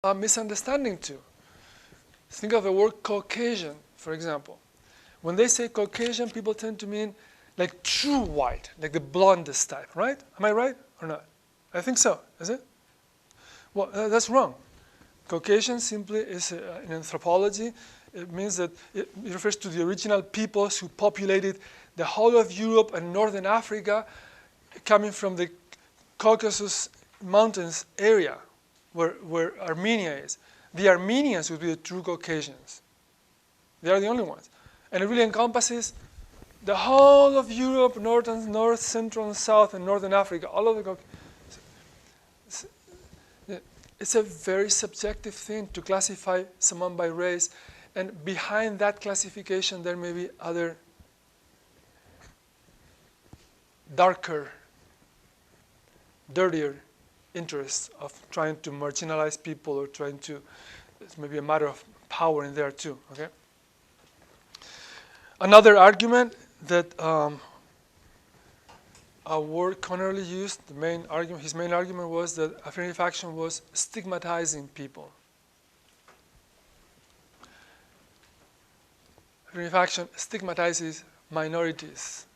a misunderstanding too. Think of the word Caucasian, for example. When they say Caucasian, people tend to mean like true white, like the blondest type, right? Am I right or not? I think so, is it? Well, that's wrong. Caucasian simply is, in anthropology, it means that it refers to the original peoples who populated the whole of Europe and northern Africa, coming from the Caucasus Mountains area, where Armenia is. The Armenians would be the true Caucasians. They are the only ones. And it really encompasses the whole of Europe, North, Central, and South, and Northern Africa, all of the Caucasus. It's a very subjective thing to classify someone by race, and behind that classification there may be other darker, dirtier interests of trying to marginalize people or trying to, it's maybe a matter of power in there too, okay? Another argument that Ward Connerly used, his main argument was that affirmative action was stigmatizing people. Affirmative action stigmatizes minorities,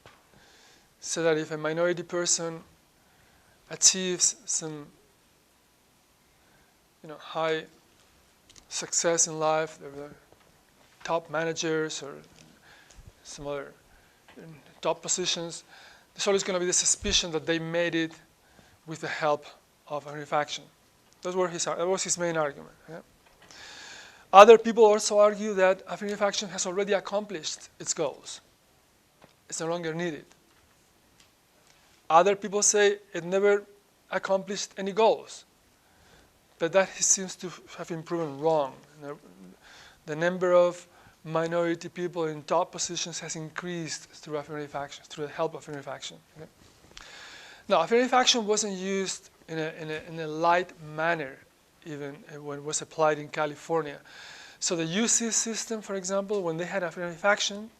so that if a minority person achieves some, high success in life, they're top managers or some other top positions, there's always going to be the suspicion that they made it with the help of affirmative action. That was his main argument. Yeah? Other people also argue that affirmative action has already accomplished its goals. It's no longer needed. Other people say it never accomplished any goals, but that seems to have been proven wrong. The number of minority people in top positions has increased through affirmative action, through the help of affirmative action. Okay? Now, affirmative action wasn't used in a light manner, even when it was applied in California. So the UC system, for example, when they had affirmative action,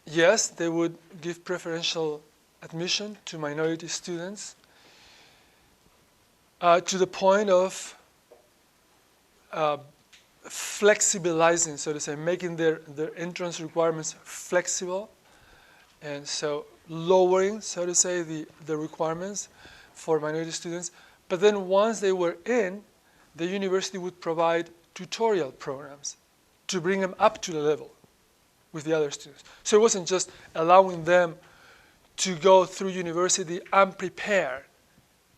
yes, they would give preferential admission to minority students to the point of flexibilizing, so to say, making their entrance requirements flexible, and so lowering, so to say, the requirements for minority students. But then once they were in, the university would provide tutorial programs to bring them up to the level with the other students. So it wasn't just allowing them to go through university unprepared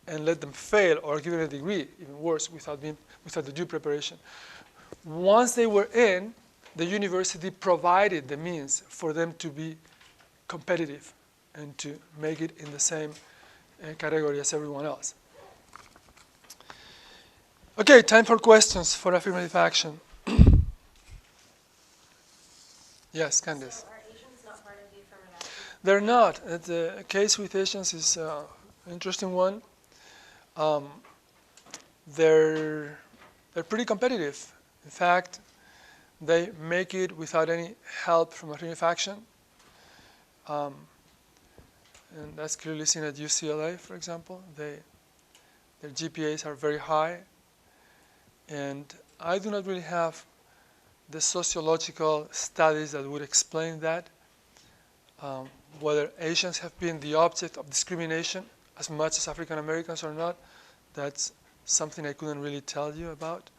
and let them fail or give them a degree, even worse, without the due preparation. Once they were in, the university provided the means for them to be competitive and to make it in the same category as everyone else. Okay, time for questions for affirmative action. Yes, Candice. So are Asians not part of the affirmative action? They're not. The case with Asians is an interesting one. They're pretty competitive. In fact, they make it without any help from affirmative action. And that's clearly seen at UCLA, for example. Their GPAs are very high. And I do not really have the sociological studies that would explain that, whether Asians have been the object of discrimination as much as African Americans or not. That's something I couldn't really tell you about.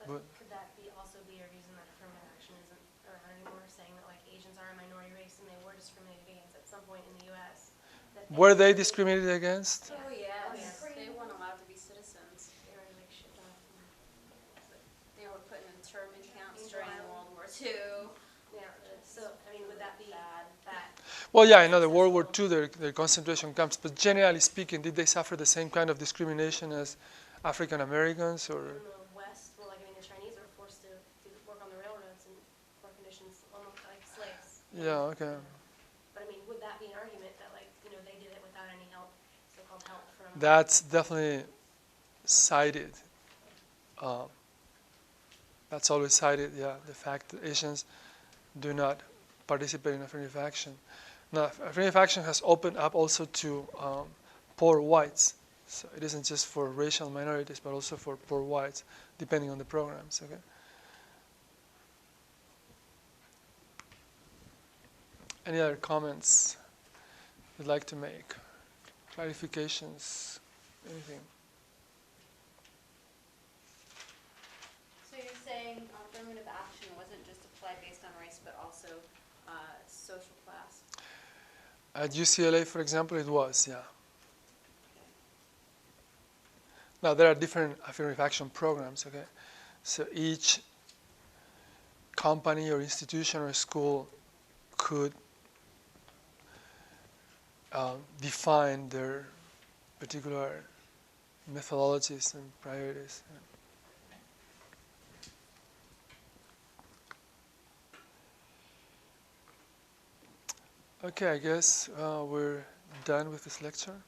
But could that also be a reason that affirmative action isn't around anymore, saying that like Asians are a minority race and they were discriminated against at some point in the U.S.? Were they discriminated against? Oh yes, they weren't allowed to be citizens. They were like shipped off. They were put in internment camps during World War II. Yeah. So I mean, would that be bad? Well, yeah, in the World War II, their concentration camps. But generally speaking, did they suffer the same kind of discrimination as African Americans, or? In the West, well, like I mean, the Chinese were forced to work on the railroads in poor conditions, almost like slaves. Yeah. Okay. But I mean, would that be an argument that like they did it without any help, so-called help from? That's definitely cited. That's always cited. Yeah, the fact that Asians do not participate in affirmative action. Now, affirmative action has opened up also to poor whites So it isn't just for racial minorities, but also for poor whites, depending on the programs. Okay. Any other comments you'd like to make? Clarifications? Anything? So you're saying affirmative action wasn't just applied based on race, but also social class? At UCLA, for example, it was, yeah. Now, there are different affirmative action programs, okay? So each company or institution or school could define their particular methodologies and priorities. Okay, I guess we're done with this lecture.